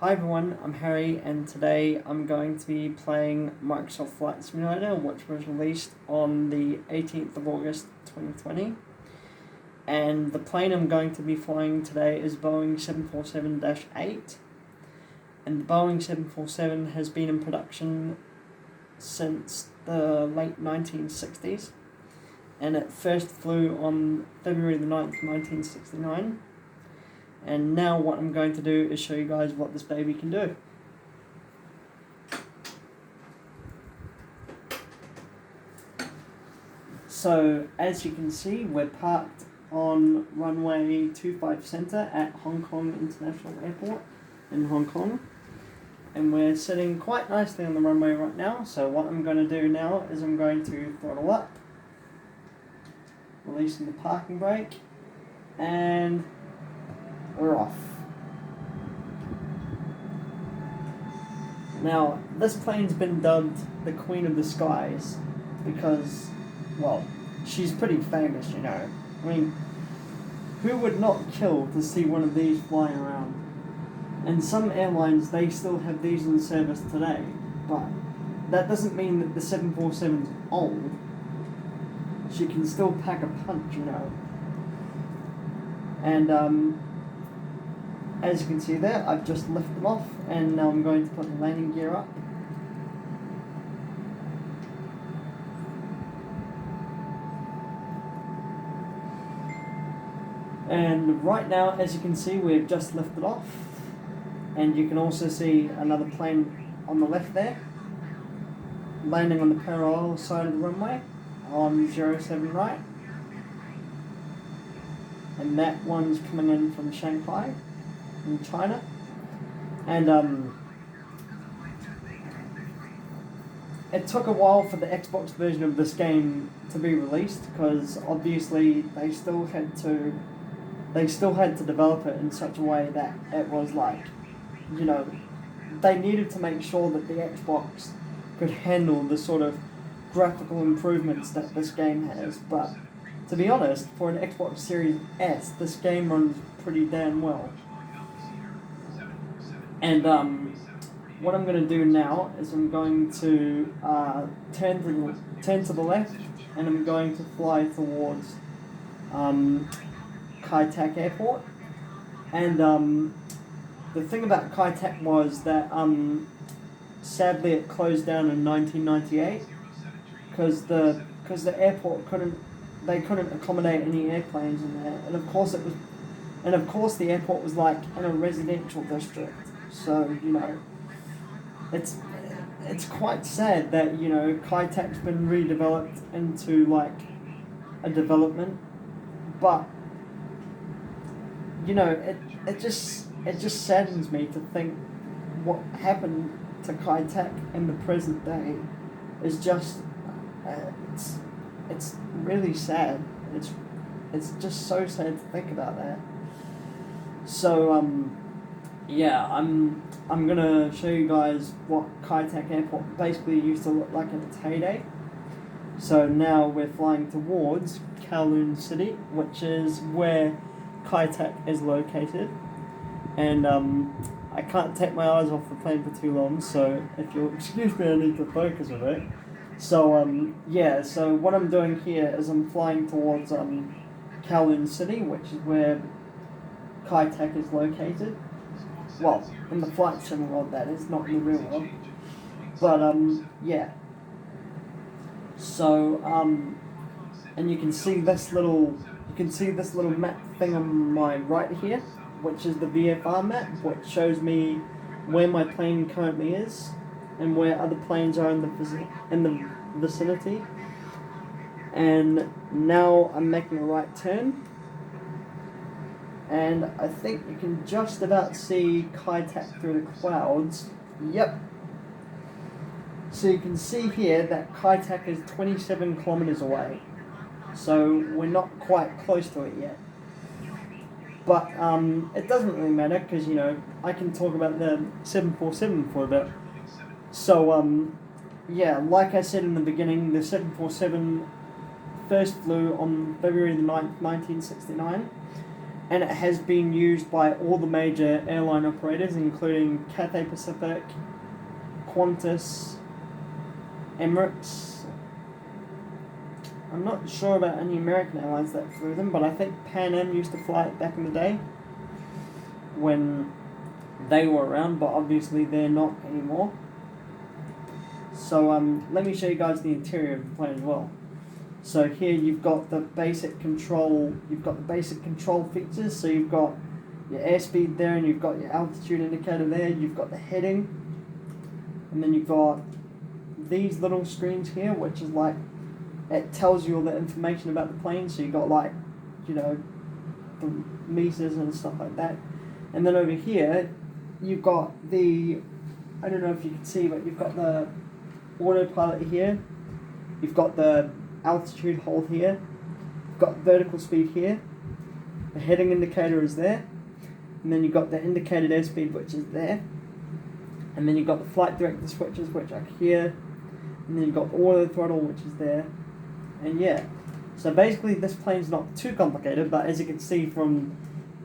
Hi everyone, I'm Harry and today I'm going to be playing Microsoft Flight Simulator, which was released on the 18th of August 2020. And the plane I'm going to be flying today is Boeing 747-8. And the Boeing 747 has been in production since the late 1960s. And it first flew on February the 9th, 1969. And now what I'm going to do is show you guys what this baby can do. So, as you can see, we're parked on runway 25 Center at Hong Kong International Airport in Hong Kong. And we're sitting quite nicely on the runway right now. So what I'm going to do now is I'm going to throttle up, releasing the parking brake, and we're off. Now, this plane's been dubbed the Queen of the Skies because, well, she's pretty famous, you know. I mean, who would not kill to see one of these flying around? And some airlines, they still have these in service today, but that doesn't mean that the 747's old. She can still pack a punch, you know. And, as you can see there, I've just lifted off and now I'm going to put the landing gear up. And right now, as you can see, we've just lifted off. And you can also see another plane on the left there, landing on the parallel side of the runway on 07 right. And that one's coming in from Shanghai in China. And it took a while for the Xbox version of this game to be released because obviously they still had to develop it in such a way that it was like, you know, they needed to make sure that the Xbox could handle the sort of graphical improvements that this game has. But to be honest, for an Xbox Series S, this game runs pretty damn well. And what I'm going to do now is I'm going to turn to the left, and I'm going to fly towards Kai Tak Airport. And the thing about Kai Tak was that sadly it closed down in 1998 because the airport couldn't accommodate any airplanes in there, and of course the airport was like in a residential district. So, you know, it's quite sad that, you know, Kai Tak's been redeveloped into like a development, but you know, it just saddens me to think what happened to Kai Tak in the present day is just it's really sad. It's just so sad to think about that. So yeah, I'm gonna show you guys what Kai Tak Airport basically used to look like in its heyday. So now we're flying towards Kowloon City, which is where Kai Tak is located. And I can't take my eyes off the plane for too long, so if you'll excuse me, I need to focus a bit. So yeah, so what I'm doing here is I'm flying towards Kowloon City, which is where Kai Tak is located. Well, in the flight sim world, that is, not in the real world. But yeah. So and you can see this little map thing on my right here, which is the VFR map, which shows me where my plane currently is and where other planes are in the vicinity. And now I'm making a right turn. And I think you can just about see Kai Tak through the clouds. Yep. So you can see here that Kai Tak is 27 kilometers away. So we're not quite close to it yet. But it doesn't really matter because, you know, I can talk about the 747 for a bit. So yeah, like I said in the beginning, the 747 first flew on February the 9th, 1969. and it has been used by all the major airline operators, including Cathay Pacific, Qantas, Emirates. I'm not sure about any American airlines that flew them, but I think Pan Am used to fly it back in the day when they were around, but obviously they're not anymore. So let me show you guys the interior of the plane as well. So here you've got the basic control. Features. So you've got your airspeed there, and you've got your altitude indicator there. You've got the heading, and then you've got these little screens here, which is like, it tells you all the information about the plane. So you've got like, the meters and stuff like that. And then over here, you've got I don't know if you can see, but you've got the autopilot here. You've got the altitude hold here. You've got vertical speed here. The heading indicator is there. And then you've got the indicated airspeed, which is there. And then you've got the flight director switches, which are here. And then you've got auto throttle, which is there. And yeah, so basically this plane's not too complicated, but as you can see from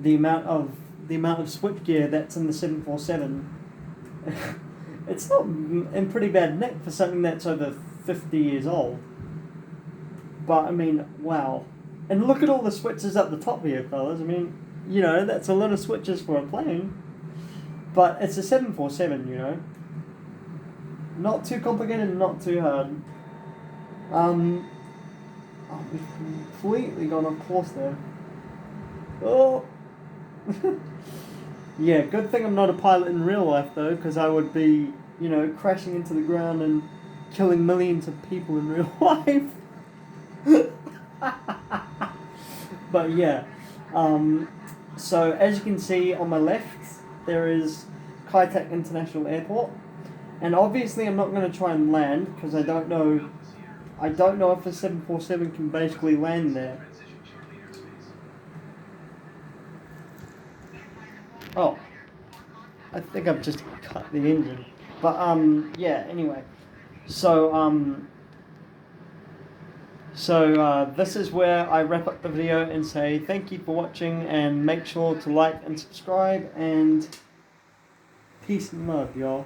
the amount of switchgear that's in the 747, it's not in pretty bad nick for something that's over 50 years old. But I mean, wow. And look at all the switches up the top here, fellas. I mean, that's a lot of switches for a plane. But it's a 747, Not too complicated, not too hard. We've completely gone off course there. Oh! Yeah, good thing I'm not a pilot in real life, though, because I would be, crashing into the ground and killing millions of people in real life. But yeah, so as you can see on my left, there is Kai Tak International Airport, and obviously I'm not going to try and land because I don't know if the 747 can basically land there. Oh, I think I've just cut the engine. But yeah. Anyway, so this is where I wrap up the video and say thank you for watching, and make sure to like and subscribe, and peace and love, y'all.